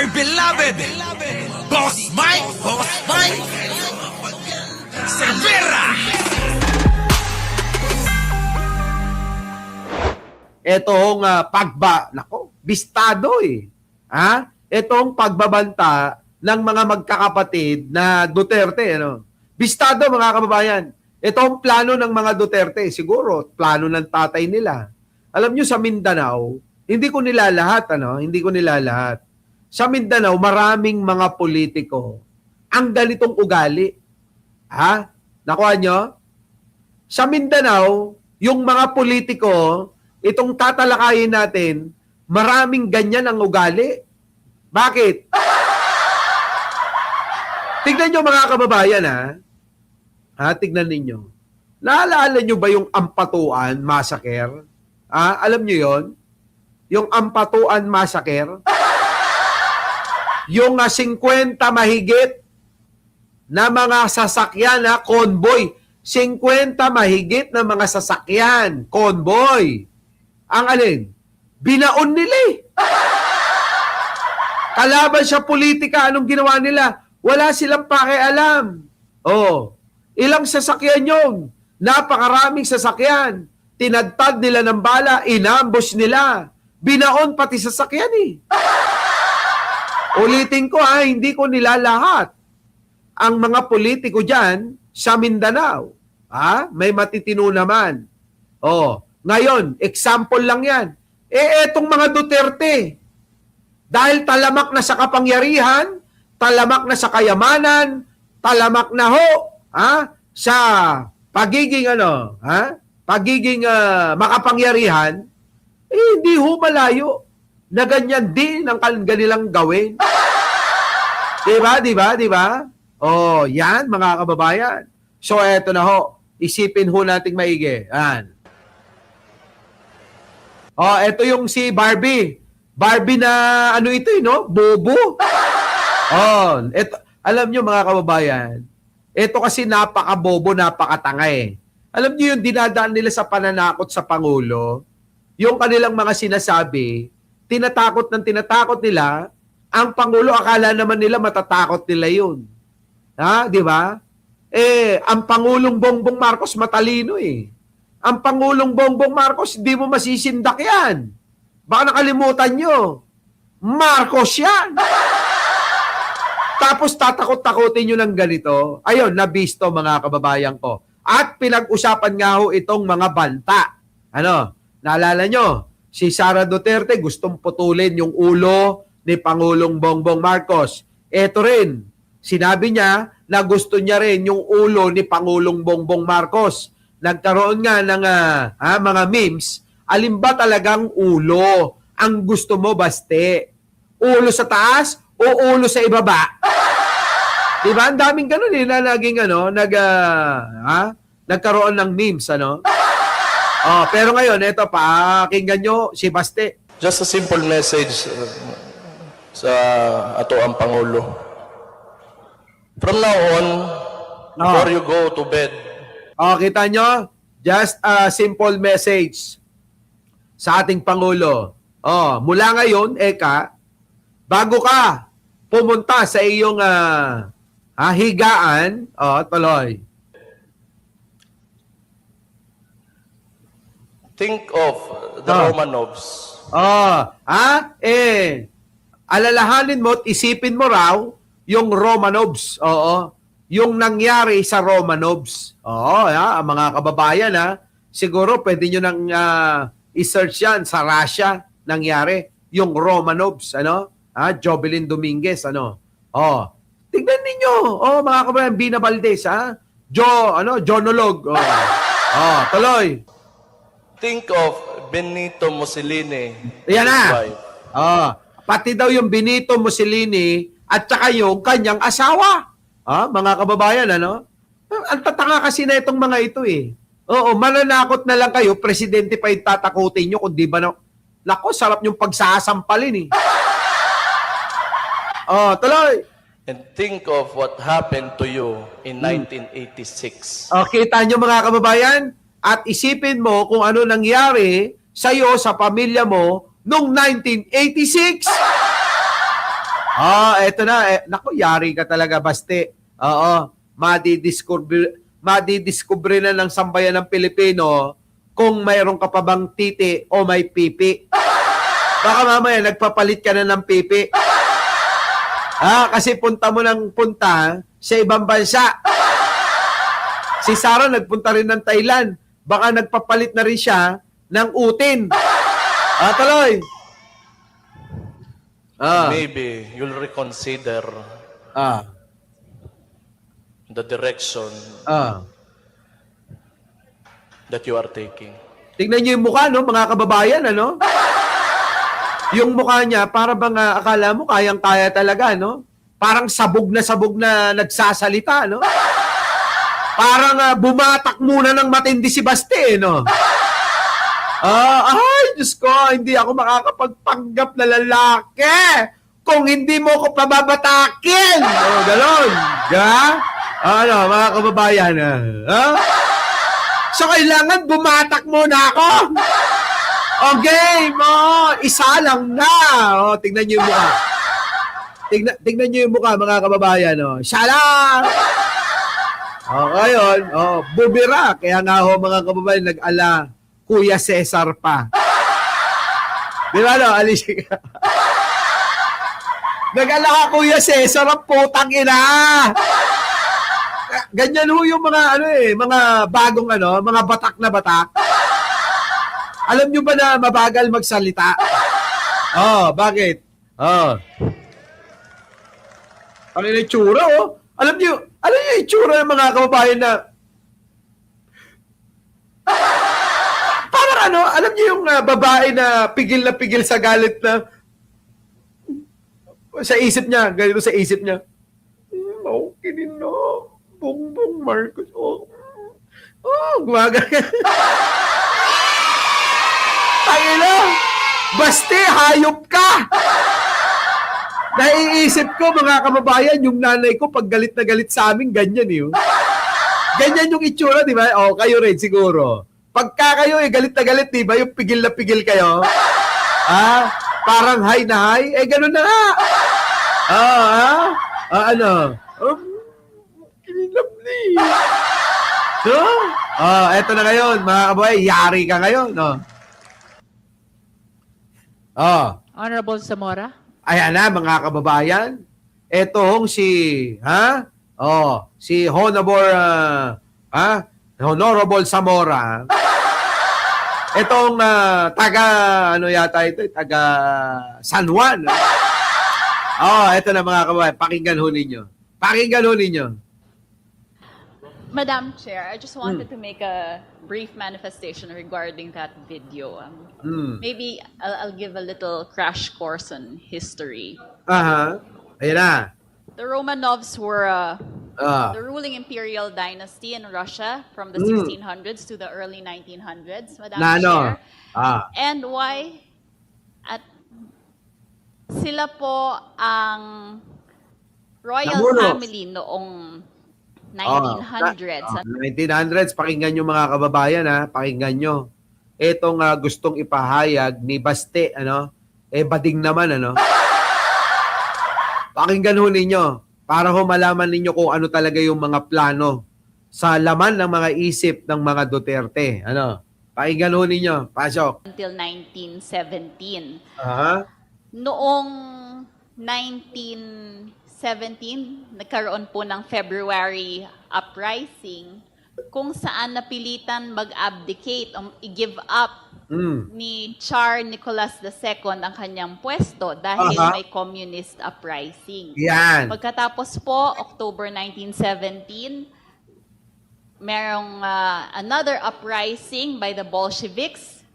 dear beloved, Boss Mike, Cervera. Etong bistado eh. Ha? Etong pagbabanta ng mga magkakapatid na Duterte, ano? Bistado mga kababayan. Itong plano ng mga Duterte, siguro plano ng tatay nila. Alam nyo sa Mindanao, hindi ko nila lahat, ano? Hindi ko nila lahat. Sa Mindanao, maraming mga politiko ang ganitong ugali. Ha? Nakuha nyo? Sa Mindanao, yung mga politiko, itong tatalakayin natin, maraming ganyan ang ugali. Bakit? Tignan nyo mga kababayan, ha? Tignan ninyo. Naalala nyo ba yung Ampatuan Massacre? Alam nyo yon? Yung Ampatuan Massacre? Yung 50 mahigit na mga sasakyan, convoy. 50 mahigit na mga sasakyan, convoy. Ang alin? Binaon nila eh. Kalaban sa politika, anong ginawa nila? Wala silang pakialam. Ilang sasakyan yun? Napakaraming sasakyan. Tinadtad nila ng bala, inambush nila. Binaon pati sasakyan eh. Ulitin ko hindi ko nila lahat. Ang mga politiko dyan sa Mindanao, may matitino naman. Ngayon, example lang yan. Etong mga Duterte, dahil talamak na sa kapangyarihan, talamak na sa kayamanan, talamak na sa pagiging makapangyarihan, hindi malayo na ganyan din ang kanilang gawin. Diba? Yan mga kababayan. So eto na ho, isipin ho nating maigi. Yan. Eto yung si Barbie. Barbie na ito no? Bobo. Eto, alam nyo mga kababayan, ito kasi napaka-bobo, napakatanga eh. Alam niyo yung dinadaan nila sa pananakot sa Pangulo, yung kanilang mga sinasabi, tinatakot nila, ang Pangulo akala naman nila matatakot nila yun. Di ba? Ang Pangulong Bongbong Marcos matalino eh. Ang Pangulong Bongbong Marcos, hindi mo masisindak yan. Baka nakalimutan nyo. Marcos yan. Tapos tatakot-takutin nyo ng ganito. Ayun, nabisto mga kababayan ko. At pinag-usapan nga ho itong mga banta. Naalala nyo? Si Sara Duterte gustong putulin yung ulo ni Pangulong Bongbong Marcos. Ito rin, sinabi niya na gusto niya rin yung ulo ni Pangulong Bongbong Marcos. Nagkaroon nga ng mga memes. Alin ba talagang ulo ang gusto mo baste? Ulo sa taas o ulo sa ibaba? Diba? Ang daming ganun na naging nagkaroon ng memes, pero ngayon, ito, pakinggan nyo si Baste. Just a simple message sa ato ang Pangulo. From now on, before you go to bed. Kita nyo? Just a simple message sa ating Pangulo. Mula ngayon, bago ka pumunta sa iyong higaan, tuloy. Think of the Romanovs. Alalahanin mo at isipin mo raw yung Romanovs. Yung nangyari sa Romanovs. Mga kababayan, siguro pwede nyo nang i-search yan sa Russia nangyari. Yung Romanovs, Jovelyn Dominguez, tignan ninyo, mga kababayan, Bina Valdez, Jonolog, tuloy. Think of Benito Mussolini. Yan na. Pati daw yung Benito Mussolini at saka yung kanyang asawa. Mga kababayan, ang tatanga kasi na itong mga ito eh. Mananakot na lang kayo, presidente pa yung tatakutin nyo, kung di ba Nako, sarap yung pagsasampalin eh. Tuloy. And think of what happened to you in 1986. Kita nyo mga kababayan, at isipin mo kung ano nangyari sa iyo, sa pamilya mo, noong 1986. Eto na. Naku, yari ka talaga, Baste. Oo. Madidiscover na ng sambayan ng Pilipino kung mayroon ka pa bang titi o may pipi. Baka mamaya nagpapalit ka na ng pipi. Kasi punta mo ng punta sa ibang bansa. Si Sarah nagpunta rin ng Thailand. Baka nagpapalit na rin siya ng utin. Tuloy. Maybe you'll reconsider the direction that you are taking. Tignan niyo yung mukha, no, mga kababayan, ano? Yung mukha niya, para bang akala mo kayang-kaya talaga, no? Parang sabog na nagsasalita, no? Parang bumatak muna ng matindi si Baste, no? Ay, Diyos ko, hindi ako makakapagpanggap na lalaki kung hindi mo ko pababatakin. Ganon. Mga kababayan, So, kailangan bumatak muna ako. Okay, isa lang na. Tignan niyo yung mukha. Tignan niyo yung mukha, mga kababayan. Siya lang. Ngayon, bubira. Kaya nga mga kababayan, nag-ala, Kuya Cesar pa. Di ba, no? Alicia. Nag-ala ka, Kuya Cesar, ang putang ina. Ganyan ho yung mga mga bagong mga batak na batak. Alam nyo ba na mabagal magsalita? Bakit? Ano yung itsura, Alam nyo yung itsura ng mga kababayan na parang alam nyo yung babae na pigil sa galit na sa isip niya, ganito sa isip niya. Okay din, no? Bongbong Marcos. Gumagana. Tangina! Baste, hayop ka! Naiisip ko, mga kababayan, yung nanay ko, pag galit na galit sa amin, ganyan yun. Ganyan yung itsura, di ba? Kayo rin, siguro. Pagka kayo, galit na galit, di ba? Yung pigil na pigil kayo. Parang high na high. Ganun na nga. Lovely. So, eto na ngayon, mga kababayan, yari ka ngayon, no? Honorable Zamora. Ayan na, mga kababayan. Ito hong si Honorable Zamora. Itong taga San Juan. Ito na, mga kababayan, pakinggan ho ninyo. Madam Chair, I just wanted to make a brief manifestation regarding that video. Maybe I'll give a little crash course on history. Ayan na. The Romanovs were the ruling imperial dynasty in Russia from the 1600s to the early 1900s, Madam Chair. And why? Sila po ang royal family noong 1900s. 1900s, pakinggan nyo, mga kababayan, pakinggan nyo. Etong gustong ipahayag ni Baste, bading naman, Pakinggan ho ninyo para ho malaman ninyo kung ano talaga yung mga plano sa laman ng mga isip ng mga Duterte. Pakinggan ho ninyo. Pasok. Until 1917. Noong 1917, nagkaroon po ng February uprising kung saan napilitan mag-abdicate o i-give up ni Tsar Nicholas II ang kanyang pwesto dahil may communist uprising. Yan. Pagkatapos po, October 1917, merong another uprising by the Bolsheviks,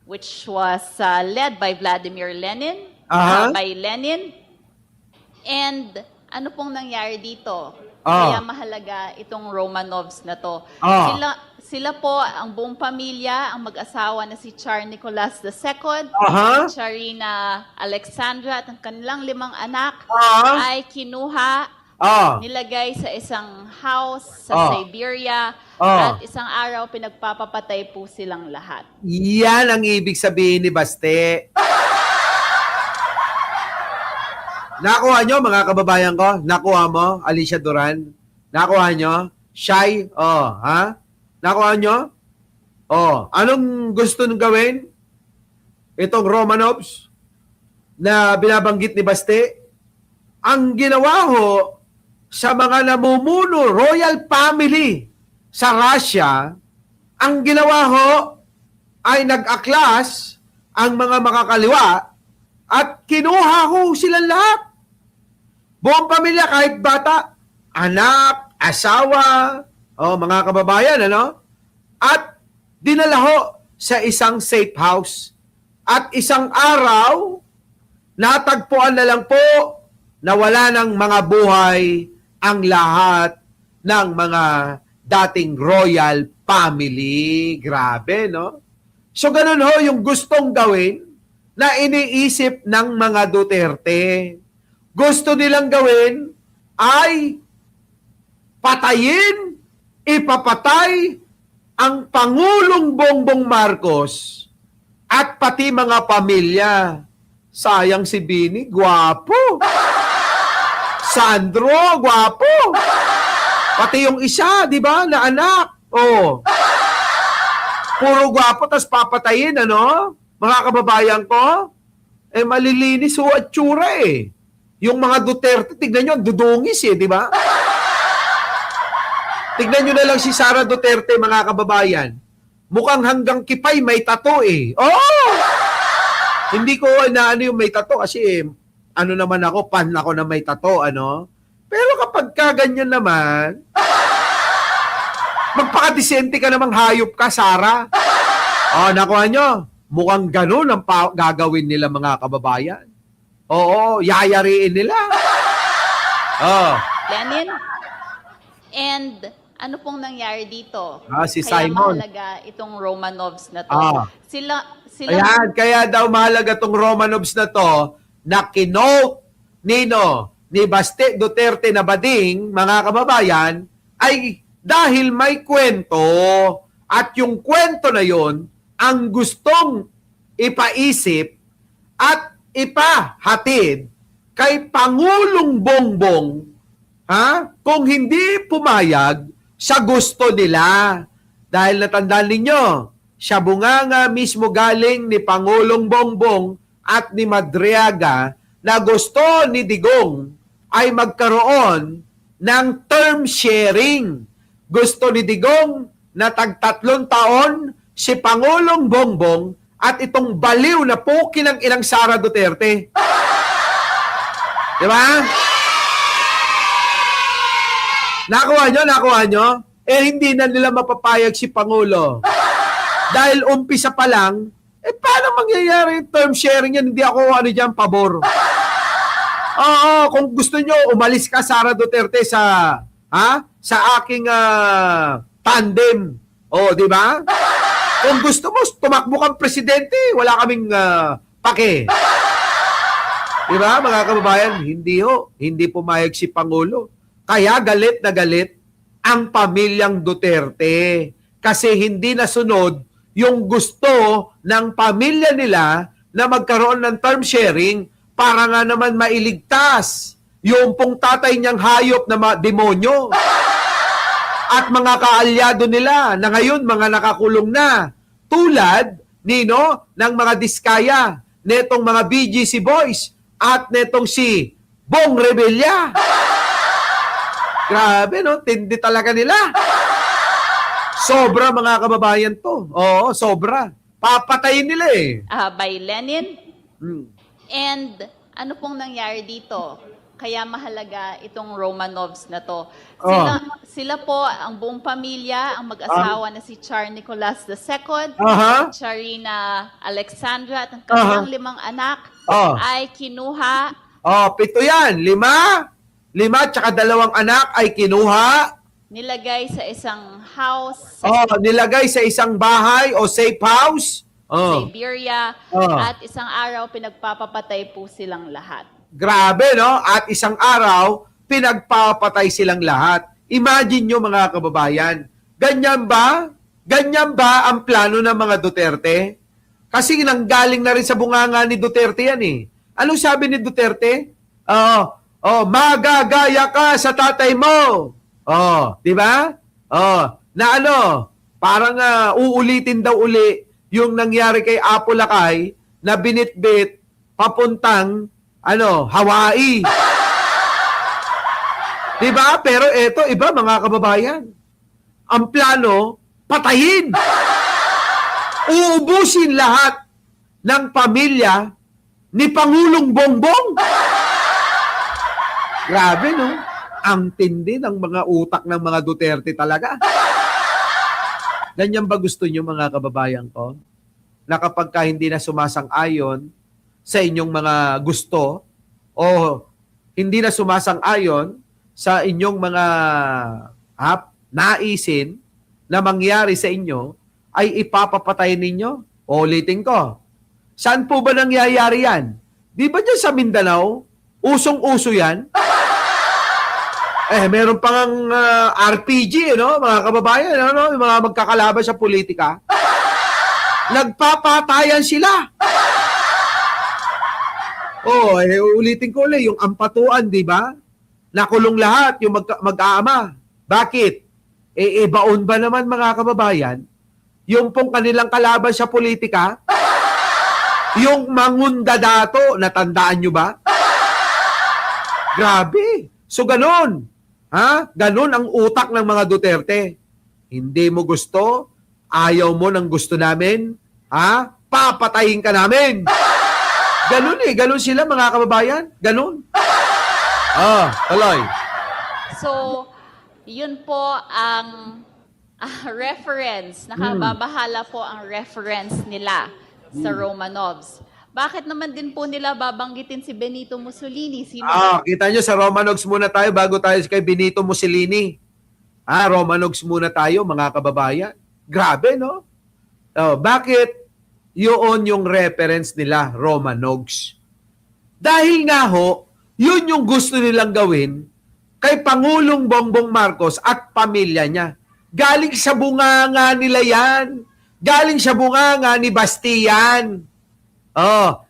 which was led by Vladimir Lenin, by Lenin. And ano pong nangyari dito? Kaya mahalaga itong Romanovs na to. Sila po, ang buong pamilya, ang mag-asawa na si Tsar Nicholas II, Tsarina Alexandra at ang kanilang 5 anak ay kinuha, nilagay sa isang house sa Siberia at isang araw pinagpapapatay po silang lahat. Yan ang ibig sabihin ni Baste. Nakuha nyo, mga kababayan ko? Nakuha mo, Alicia Duran? Nakuha nyo? Shy? Oh, ha? Nakuha nyo? Oh, anong gusto nung gawin? Itong Romanovs na binabanggit ni Baste, ang ginawa ho sa mga namumuno, royal family sa Russia, ang ginawa ho ay nag-aklas ang mga makakaliwa at kinuha ho silang lahat. Buong pamilya, kahit bata, anak, asawa, mga kababayan, ano? At dinala ho sa isang safe house. At isang araw, natagpuan na lang po na wala ng mga buhay ang lahat ng mga dating royal family. Grabe, no? So, ganun ho yung gustong gawin na iniisip ng mga Duterte. Gusto nilang gawin ay patayin, ipapatay ang Pangulong Bongbong Marcos at pati mga pamilya. Sayang si Bini, gwapo. Sandro, gwapo. Pati yung isa, di ba, na anak. Oh. Puro gwapo, tas papatayin, ano? Mga kababayan ko, malilinis ho at tsura eh. Yung mga Duterte, tignan nyo, dudungis eh, di ba? Tignan nyo na lang si Sara Duterte, mga kababayan. Mukhang hanggang kipay may tato eh. Oh! Hindi ko ano yung may tato kasi ano naman ako, fan ako na may tato, ano? Pero kapag kaganyan naman, magpakadisente ka namang hayop ka, Sara. Oh, nakuha nyo. Mukhang ganun ang gagawin nila, mga kababayan. Oo, yayariin nila. Oh. Lenin? And ano pong nangyari dito? Si Kaya Simon. mahalaga itong Romanovs na to. Sila Ayan, kaya daw mahalaga tong Romanovs na to na kinote ni Baste Duterte na bading, mga kababayan, ay dahil may kwento at yung kwento na yon ang gustong ipaisip at ipahatid kay Pangulong Bongbong kung hindi pumayag sa gusto nila. Dahil natandaan ninyo, siya bunganga mismo galing ni Pangulong Bongbong at ni Madriaga na gusto ni Digong ay magkaroon ng term sharing. Gusto ni Digong na tag-3 taon si Pangulong Bongbong at itong baliw na puki ng inang Sara Duterte. Di ba? Nakuha nyo? Hindi na nila mapapayag si Pangulo. Dahil umpisa pa lang, paano mangyayari yung term sharing yan? Hindi ako pabor. Oo, kung gusto nyo, umalis ka, Sara Duterte, sa aking tandem. O, di ba? Kung gusto mo, tumakbo kang presidente, wala kaming pake. Di ba, mga kababayan? Hindi pumayag si Pangulo. Kaya galit na galit ang pamilyang Duterte. Kasi hindi nasunod yung gusto ng pamilya nila na magkaroon ng term sharing para nga naman mailigtas yung pong tatay niyang hayop na demonyo at mga kaalyado nila na ngayon mga nakakulong na tulad ng mga diskaya netong mga BGC Boys at netong si Bong Revilla. Grabe, no? Tindi talaga nila. Sobra, mga kababayan to. Oo, sobra. Papatayin nila eh. By Lenin. Hmm. And ano pong nangyari dito? Kaya mahalaga itong Romanovs na to. Sila po, ang buong pamilya, ang mag-asawa na si Char Nicolas II, Charina Alexandra at ang kanilang 5 anak ay kinuha. 7 yan. 5 tsaka 2 anak ay kinuha. Nilagay sa isang house Nilagay sa isang bahay o safe house. sa Siberia. At isang araw, pinagpapapatay po silang lahat. Grabe, no? At isang araw, pinagpapatay silang lahat. Imagine nyo, mga kababayan, ganyan ba? Ganyan ba ang plano ng mga Duterte? Kasi nanggaling na rin sa bunganga ni Duterte yan eh. Anong sabi ni Duterte? Oo. Oh, magagaya ka sa tatay mo. Oh, di ba? Oh, na ano, parang uulitin daw uli yung nangyari kay Apo Lakay na binitbit papuntang Hawaii. Di ba? Pero eto, iba mga kababayan. Ang plano, patayin. Uubusin lahat ng pamilya ni Pangulong Bongbong. Grabe, no? Ang tindi ng mga utak ng mga Duterte talaga. Ganyan ba gusto nyo, mga kababayan ko? Na kapag ka hindi na sumasang-ayon sa inyong mga gusto o hindi na sumasang-ayon sa inyong mga naisin na mangyari sa inyo, ay ipapapatay ninyo? Ulitin ko. Saan po ba nangyayari yan? Di ba dyan sa Mindanao? Usong-uso yan? Meron pang RPG, mga kababayan, yung mga magkakalaban sa politika. Nagpapatayan sila. Ulitin ko ulit, yung ampatuan, di ba? Nakulong lahat, yung mag-aama. Bakit? Baon ba naman, mga kababayan, yung pong kanilang kalaban sa politika, yung mangundadato, natandaan nyo ba? Grabe. So, ganun. Ganun ang utak ng mga Duterte. Hindi mo gusto, ayaw mo ng gusto namin, papatayin ka namin. Ganun ganun sila, mga kababayan. Ganun. Tuloy. So, yun po ang reference. Nakababahala po ang reference nila sa Romanovs. Bakit naman din po nila babanggitin si Benito Mussolini? Kita nyo, sa Romanogs muna tayo bago tayo kay Benito Mussolini. Romanogs muna tayo, mga kababayan. Grabe, no? Bakit yun yung reference nila, Romanogs? Dahil nga ho, yun yung gusto nilang gawin kay Pangulong Bongbong Marcos at pamilya niya. Galing sa bunganga nila yan. Galing sa bunganga ni Bastian.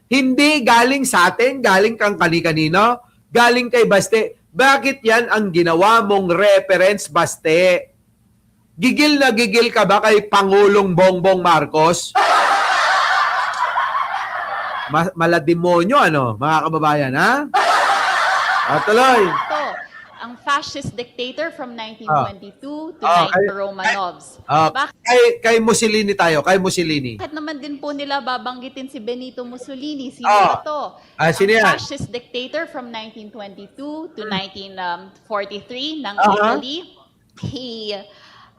Hindi galing sa atin, galing kang kani-kanino, galing kay Baste. Bakit yan ang ginawa mong reference, Baste? Gigil na gigil ka ba kay Pangulong Bongbong Marcos? Malademonyo, mga kababayan, ha? Tuloy. Ito, ang fascist dictator from 1922 to Romanovs. Kay Mussolini tayo, kay Mussolini. Bakit naman din po nila babanggitin si Benito Mussolini? Sino ba to? Sino yan? Fascist dictator from 1922 to 1943 ng Italy. He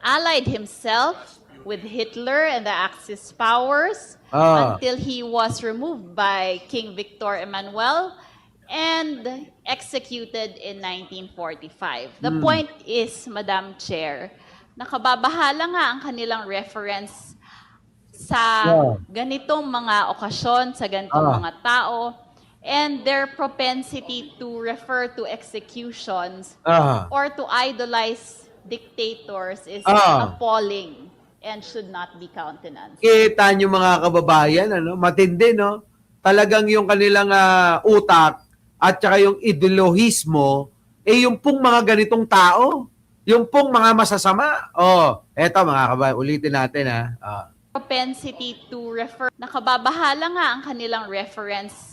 allied himself with Hitler and the Axis powers until he was removed by King Victor Emmanuel and executed in 1945. The point is, Madam Chair, nakababahala nga ang kanilang reference sa ganitong mga okasyon, sa ganitong mga tao, and their propensity to refer to executions or to idolize dictators is appalling and should not be countenanced. Kita nyo, mga kababayan, matindi, no? Talagang yung kanilang utak at saka yung ideolohismo, yung pong mga ganitong tao, yung pong mga masasama. Eto, mga kababayan, ulitin natin, Propensity to refer, nakababahala nga ang kanilang reference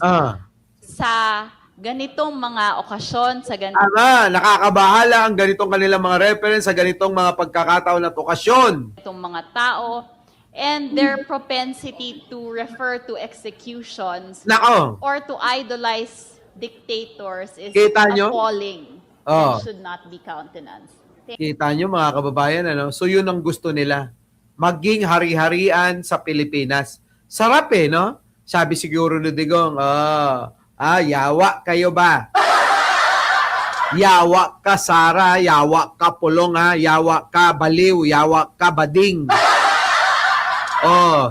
sa ganitong mga okasyon, sa ganitong nakakabahala ang ganitong kanilang mga reference sa ganitong mga pagkakataon at okasyon. mga tao, and their propensity to refer to executions or to idolize dictators is appalling and should not be countenanced. Kita nyo, mga kababayan, so yun ang gusto nila. Maging hari-harian sa Pilipinas. Sarap, no? Sabi siguro ni Digong, yawa kayo ba? Yawa ka, Sara, yawa ka, Pulong, yawa ka, Baliw, yawa ka, Bading.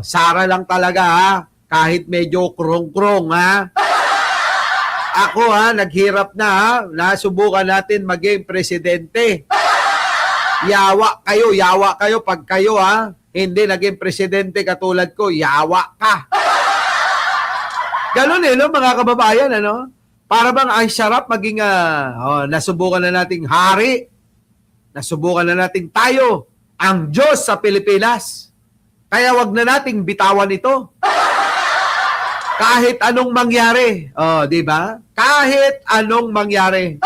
Sara lang talaga, kahit medyo krong-krong, Ako, naghirap na, nasubukan natin maging presidente. Yawa kayo, pag kayo, hindi naging presidente katulad ko, yawa ka. Ganun, no, mga kababayan, Para bang ay sarap maging nasubukan na nating hari. Nasubukan na nating tayo ang Diyos sa Pilipinas. Kaya wag na nating bitawan ito. Kahit anong mangyari. Di ba? Kahit anong mangyari.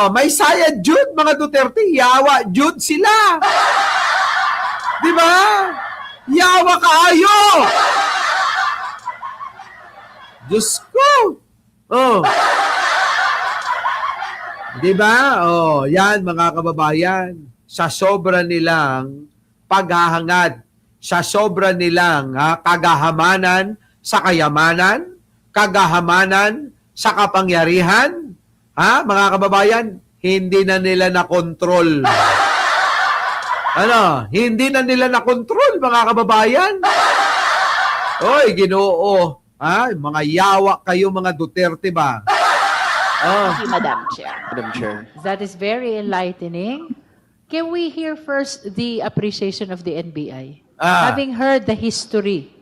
May sayad Jude, mga Duterte. Yawa Jude sila. Di ba? Yawa kaayo. Diyos ko. Di ba? Yan mga kababayan. Sa sobra nilang paghahangad, sa sobra nilang kagahamanan sa kayamanan, kagahamanan sa kapangyarihan, mga kababayan, hindi na nila na-control. Hindi na nila na-control, mga kababayan. Oy, Ginoo. Mga yawa kayo, mga Duterte ba? Thank you, Madam Chair. Madam Chair. That is very enlightening. Can we hear first the appreciation of the NBI? Having heard the history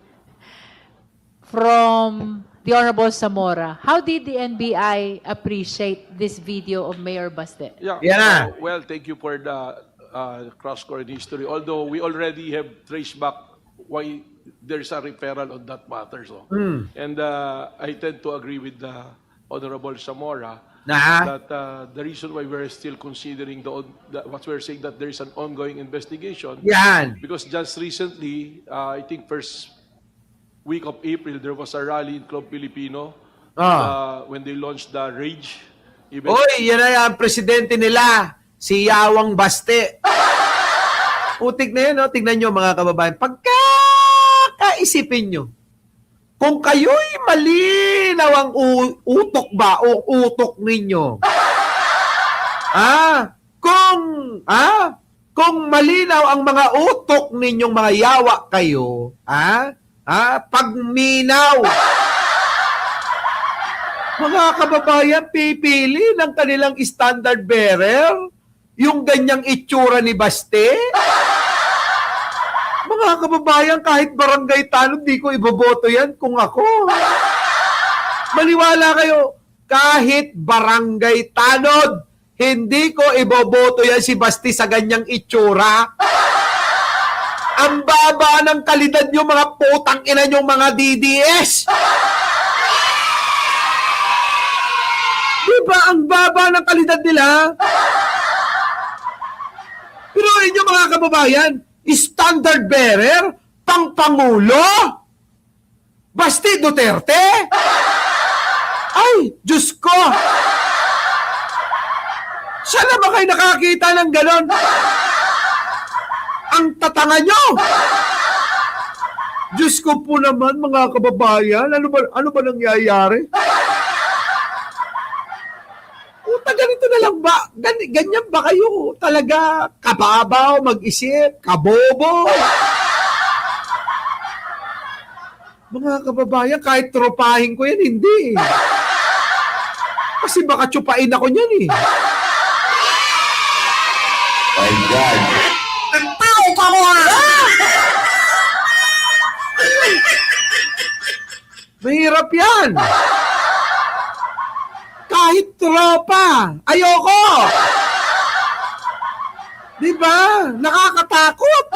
from the Honorable Zamora, how did the NBI appreciate this video of Mayor Baste? Yeah. Well, thank you for the cross-current history. Although we already have traced back why there's a referral on that matter. So. And I tend to agree with the Honorable Zamora that the reason why we're still considering what we're saying, that there is an ongoing investigation. Yan. Because just recently, I think first week of April, there was a rally in Club Filipino when they launched the Rage event. Oy, yan na ang presidente nila, si Yawang Baste. Utik na yun, tignan nyo mga kababayan. Pagkakaisipin nyo, kung kayo'y malinaw ang utok ba o utok ninyo, kung malinaw ang mga utok ninyong mga yawa kayo, pagminaw, mga kababayan, pipili ng kanilang standard bearer, yung ganyang itsura ni Baste. Mga kababayan, kahit barangay tanod, di ko iboboto yan kung ako. Maniwala kayo, kahit barangay tanod, hindi ko iboboto yan si Basti sa ganyang itsura. Ang baba ng kalidad nyo, mga putang ina nyo, mga DDS. Diba, ang baba ng kalidad nila? Pero inyo mga kababayan, standard bearer, pang-pangulo, Basti Duterte? Ay, Diyos ko! Saan na ba kayo nakakita ng ganon? Ang tatanga nyo! Diyos ko po naman, mga kababayan, ano ba nangyayari? Ganito na lang ba? Ganyan ba kayo? Talaga kababaw, mag-isip, kabobo? Mga kababayan, kahit tropahin ko yan, hindi. Kasi baka tsupain ako niyan eh. My God. Ang tao ka mo ha! Mahirap yan. Kahit tropa, ayoko. Diba? Nakakatakot.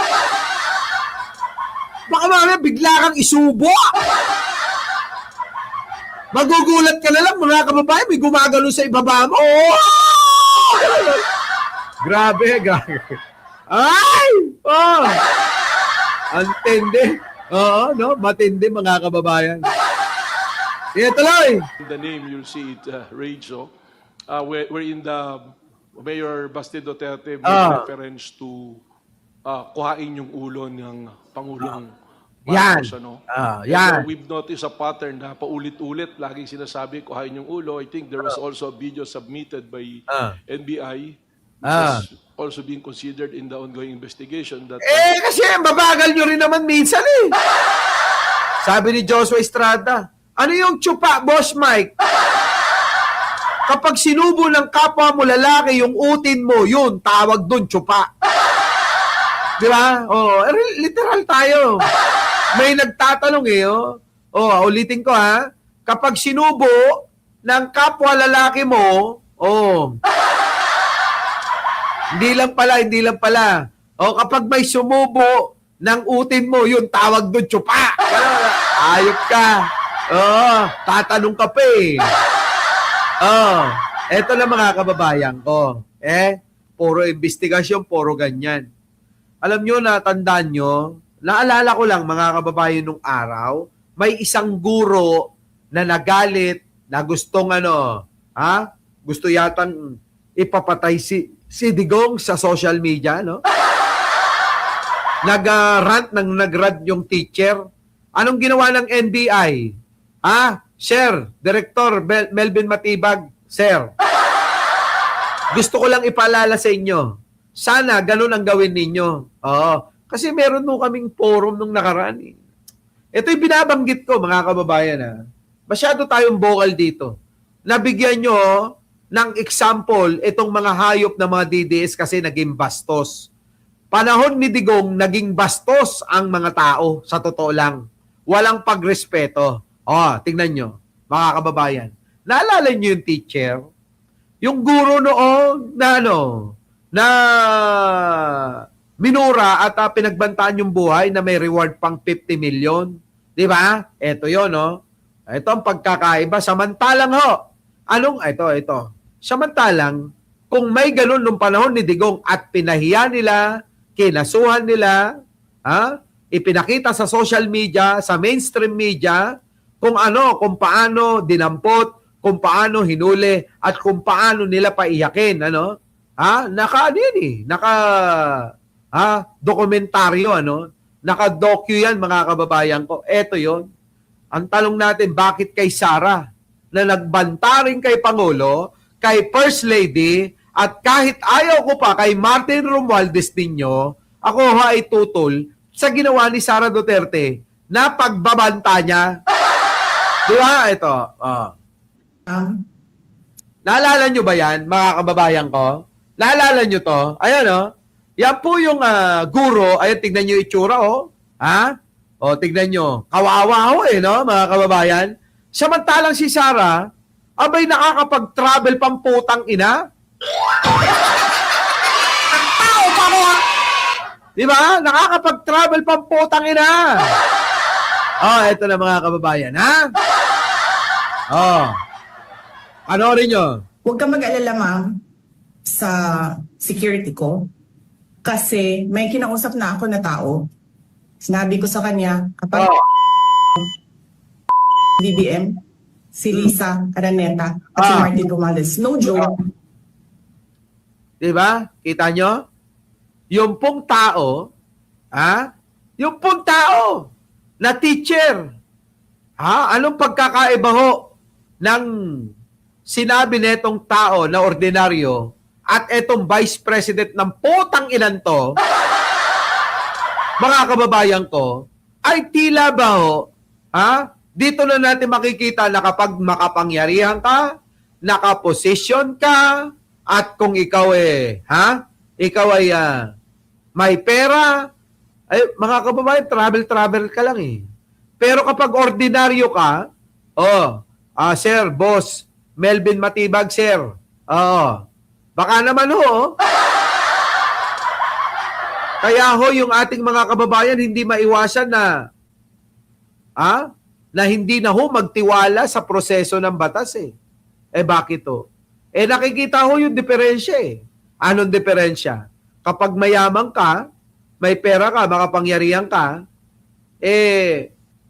Baka mamaya bigla kang isubo. Magugulat ka na lang, mga kababayan, may gumagalo sa ibaba mo. Oh! Grabe. Ay! Oh! Antindi. Oo, no? Matindi, mga kababayan. Tuloy. The name, you'll see it, Rage. We're in the Mayor Basti Duterte made reference to kuhain yung ulo ng Pangulong Marcos. Yan. We've noticed a pattern na paulit-ulit, laging sinasabi, kuhain yung ulo. I think there was also a video submitted by NBI, which is also being considered in the ongoing investigation. That, Kasi babagal nyo rin naman minsan eh. Sabi ni Joshua Estrada, ano yung tsupa, Boss Mike? Kapag sinubo ng kapwa mo lalaki yung utin mo, yun, tawag dun, tsupa. Di ba? Literal tayo. May nagtatanong ulitin ko ha. Kapag sinubo ng kapwa lalaki mo, oh, hindi lang pala. O kapag may sumubo ng utin mo, yun tawag doon, tsupa. Ayop ka. Tatanong ka pa eh. Eto na mga kababayan ko. Puro investigasyon, puro ganyan. Alam nyo, natandaan nyo, naalala ko lang mga kababayan nung araw, may isang guro na nagalit, na gustong gusto yatang ipapatay si Digong sa social media, no? Nagrant yung teacher. Anong ginawa ng NBI? Sir, Director Melvin Matibag, sir. Gusto ko lang ipaalala sa inyo. Sana ganun ang gawin ninyo. Kasi meron nung kaming forum nung nakaraan. Ito yung binabanggit ko, mga kababayan. Masyado tayong vocal dito. Nabigyan nyo ng example itong mga hayop na mga DDS kasi naging bastos. Panahon ni Digong, naging bastos ang mga tao, sa totoo lang. Walang pagrespeto. Tingnan nyo, mga kababayan. Naalala nyo yung teacher? Yung guro noon na minura at pinagbantaan yung buhay na may reward pang 50 million. Di ba? Ito yun, no? Ito ang pagkakaiba. Samantalang ito. Samantalang, kung may ganun nung panahon ni Digong at pinahiya nila, kinasuhan nila, ipinakita sa social media, sa mainstream media, kung paano dinampot, kung paano hinuli, at kung paano nila paiyakin, dokumentaryo, naka-docu yan, mga kababayan ko. Eto yon. Ang tanong natin, bakit kay Sara, na nagbanta rin kay Pangulo, kay First Lady, at kahit ayaw ko pa kay Martin Romualdez ninyo, ako ay tutol sa ginawa ni Sara Duterte na pagbabanta niya. Di ba? Ito. Naalala nyo ba yan, mga kababayan ko? Naalala nyo to? Ayan, yan po yung guro. Ayan, tignan nyo yung itsura, tignan nyo. Kawawa mga kababayan. Samantalang si Sara, abay nakakapag-travel pang putang ina. Ang tao pa mo, di ba? Nakakapag-travel pang putang ina. Eto na mga kababayan, Panoorin nyo. Huwag ka mag-alala, ma'am, sa security ko. Kasi may kinausap na ako na tao. Sinabi ko sa kanya, kapag BBM, si Lisa Araneta at si Martin Romualdez. No joke. Diba? Kita nyo? Yung pong tao, na teacher, anong pagkakaiba ho ng sinabi netong tao na ordinaryo at etong vice president ng putang inan to, mga kababayan ko, ay tila ba ho, dito na natin makikita na kapag makapangyarihan ka, nakaposisyon ka, at kung ikaw may pera, ay mga kababayan, travel ka lang eh. Pero kapag ordinaryo ka, sir, boss, Melvin Matibag, sir, baka naman kaya yung ating mga kababayan hindi maiwasan na hindi na magtiwala sa proseso ng batas eh. Bakit nakikita yung diferensya eh. Anong diferensya? Kapag mayaman ka, may pera ka, makapangyarihan ka,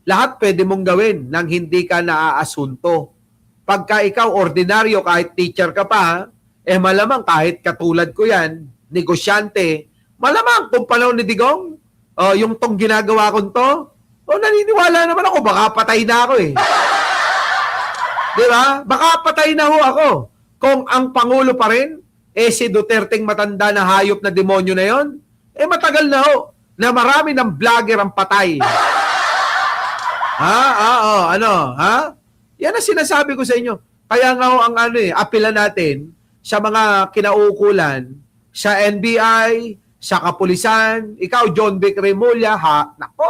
lahat pwede mong gawin nang hindi ka naaasunto. Pagka ikaw ordinaryo, kahit teacher ka pa, malamang kahit katulad ko yan, negosyante, malamang kung panahon ni Digong, yung tong ginagawa ko to, naniniwala naman ako, baka patay na ako eh. Di ba? Baka patay na ako. Kung ang Pangulo pa rin, si Duterteng matanda na hayop na demonyo na yon, matagal na na marami ng vlogger ang patay. Yan ang sinasabi ko sa inyo. Kaya nga ang apela natin sa mga kinaukulan, sa NBI, sa kapulisan, ikaw, John Vic Remulla, nako!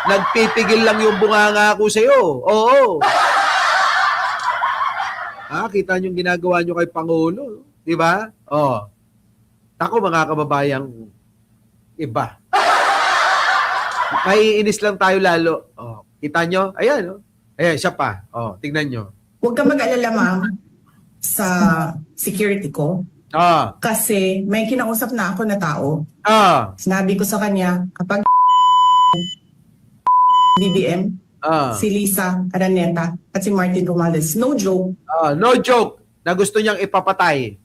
Nagpipigil lang yung bunganga ko sa iyo. Oo. Kita niyo yung ginagawa niyo kay Pangulo. Di ba? Oh. Ako, mga kababayang iba. Maiinis lang tayo lalo. Oh. Kita niyo? Ayan, oh. Ayan, siya pa. Oh, tignan niyo. Huwag ka mag-alala, ma'am, sa security ko. Ah. Kasi may kinausap na ako na tao. Ah. Sinabi ko sa kanya, kapag BBM, si Lisa Araneta at si Martin Romales. No joke. No joke na gusto niyang ipapatay.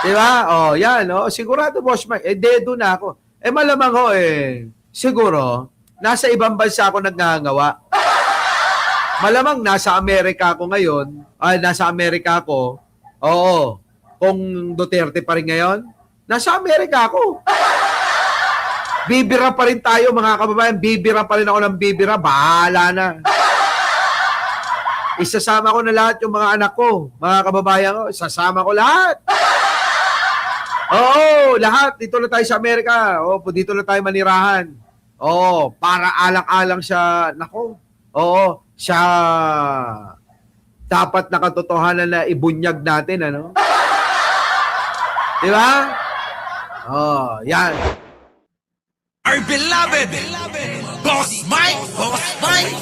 Di ba? Oh, yan. Oh. Sigurado, Boss Mike. Dedo na ako. Malamang ho, siguro, nasa ibang bansa ako nagngangawa. Malamang nasa Amerika ako ngayon. Nasa Amerika ako. Oo. Kung Duterte pa rin ngayon, nasa Amerika ako. Bibira pa rin tayo, mga kababayan. Bibira pa rin ako ng bibira. Bahala na. Isasama ko na lahat yung mga anak ko. Mga kababayan ko, isasama ko lahat. Oo, lahat. Dito na tayo sa Amerika. Dito na tayo manirahan. Para alang-alang siya. Nako. Siya dapat na katotohanan na ibunyag natin, ano? Di ba? Yan. Our beloved Boss Mike, Boss Mike.